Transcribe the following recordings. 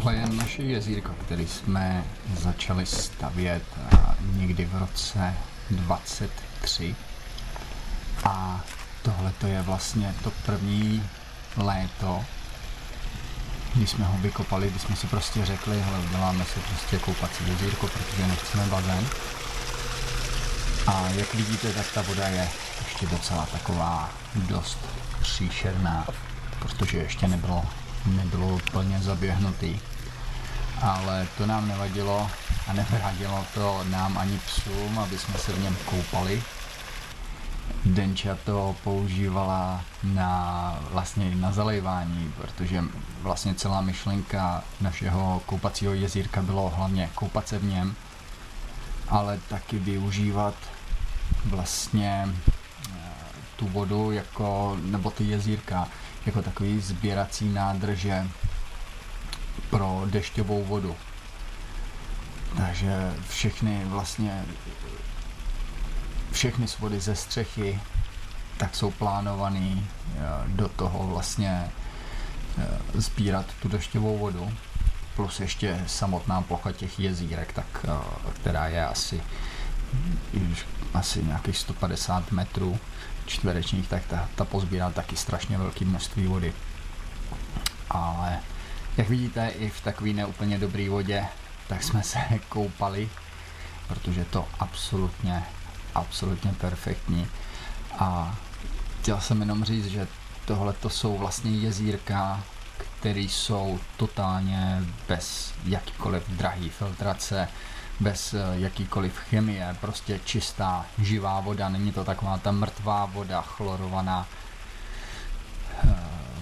Tohle je naše jezírko, který jsme začali stavět někdy v roce 23. A tohle to je vlastně to první léto, když jsme ho vykopali, když jsme si prostě řekli, hele, uděláme si prostě koupací jezírko, protože nechceme bazén. A jak vidíte, tak ta voda je ještě docela taková dost příšerná, protože ještě nebylo plně zaběhnutý. Ale to nám nevadilo a nevadilo to nám ani psům, aby jsme se v něm koupali. Denča to používala vlastně na zalejvání, protože vlastně celá myšlenka našeho koupacího jezírka bylo hlavně koupat se v něm, ale taky využívat vlastně tu vodu nebo ty jezírka jako takový sběrací nádrže pro dešťovou vodu. Takže všechny svody ze střechy tak jsou plánovaný do toho vlastně sbírat tu dešťovou vodu, plus ještě samotná plocha těch jezírek, která je asi nějakých 150 metrů čtverečních, tak ta pozbírá taky strašně velké množství vody. Ale jak vidíte, i v takové neúplně dobré vodě, tak jsme se koupali, protože to absolutně perfektní. A chtěl jsem jenom říct, že tohle to jsou vlastně jezírka, které jsou totálně bez jakýkoliv drahý filtrace, bez jakýkoliv chemie, prostě čistá, živá voda, není to taková ta mrtvá voda, chlorovaná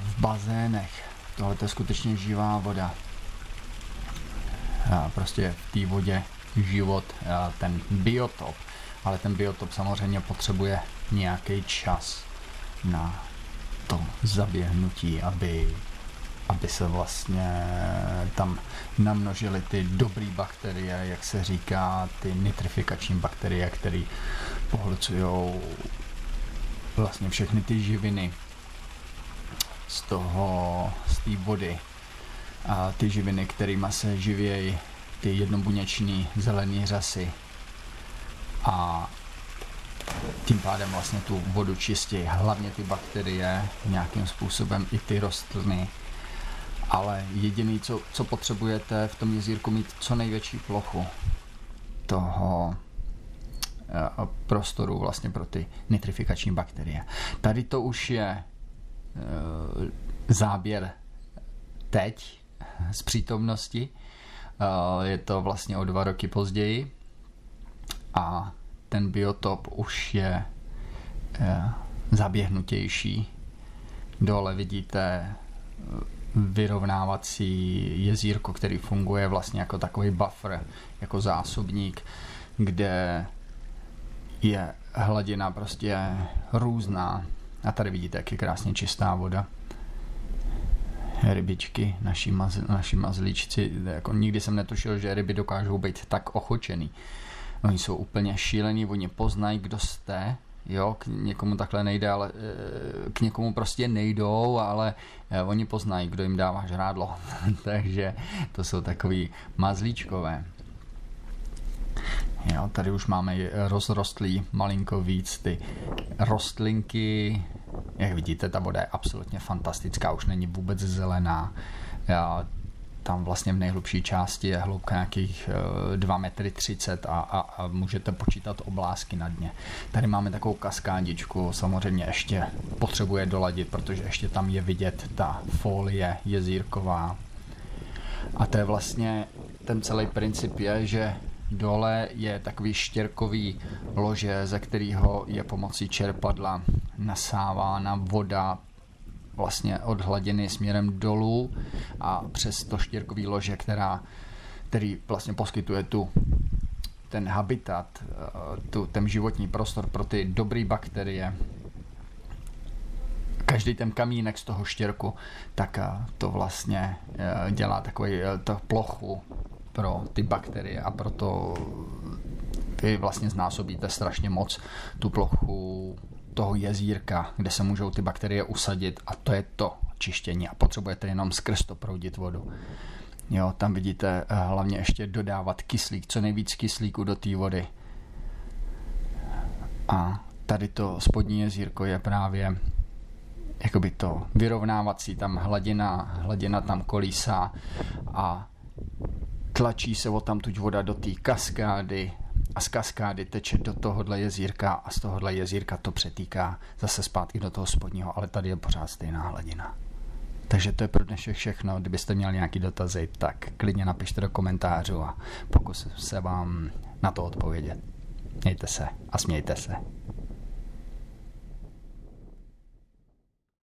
v bazénech. Tohle to je skutečně živá voda. Prostě v té vodě život, ten biotop, ale ten biotop samozřejmě potřebuje nějaký čas na to zaběhnutí, aby se vlastně tam namnožily ty dobré bakterie, jak se říká, ty nitrifikační bakterie, které pohlcují vlastně všechny ty živiny z té vody. A ty živiny, kterými se živějí ty jednobuněčný zelený řasy. A tím pádem vlastně tu vodu čistějí hlavně ty bakterie, nějakým způsobem i ty rostliny. Ale jediný, co potřebujete v tom jezírku, mít co největší plochu toho prostoru vlastně pro ty nitrifikační bakterie. Tady to už je záběr teď z přítomnosti. Je to vlastně o 2 roky později a ten biotop už je zaběhnutější. Dole vidíte vyrovnávací jezírko, který funguje vlastně jako takový buffer, jako zásobník, kde je hladina prostě různá. A tady vidíte, jak je krásně čistá voda. Rybičky, naši mazlíčci, jako nikdy jsem netušil, že ryby dokážou být tak ochočený. Oni jsou úplně šílení, oni poznají, kdo jste, jo, k někomu takhle nejde, ale k někomu prostě nejdou, ale oni poznají, kdo jim dává žrádlo. Takže to jsou takový mazlíčkové. Jo, tady už máme rozrostlý malinko víc ty rostlinky. Jak vidíte, ta voda je absolutně fantastická, už není vůbec zelená. Tam vlastně v nejhlubší části je hloubka nějakých 2,30 m a můžete počítat oblásky na dně. Tady máme takovou kaskádičku, samozřejmě ještě potřebuje doladit, protože ještě tam je vidět ta folie jezírková. A to je vlastně ten celý princip je, že dole je takový štěrkový lože, ze kterého je pomocí čerpadla nasávána voda vlastně od hladiny směrem dolů a přes to štěrkový lože, který vlastně poskytuje ten habitat, ten životní prostor pro ty dobré bakterie. Každý ten kamínek z toho štěrku, tak to vlastně dělá takovou plochu pro ty bakterie a proto vy vlastně znásobíte strašně moc tu plochu toho jezírka, kde se můžou ty bakterie usadit, a to je to čištění a potřebujete jenom skrz to proudit vodu. Jo, tam vidíte hlavně ještě dodávat kyslík, co nejvíc kyslíku do té vody. A tady to spodní jezírko je právě jakoby to vyrovnávací, tam hladina tam kolísá a tlačí se odtamtud voda do té kaskády a z kaskády teče do tohohle jezírka a z tohohle jezírka to přetýká zase zpátky do toho spodního, ale tady je pořád stejná hladina. Takže to je pro dnešek všechno. Kdybyste měli nějaký dotazy, tak klidně napište do komentářů a pokusím se vám na to odpovědět. Mějte se a smějte se.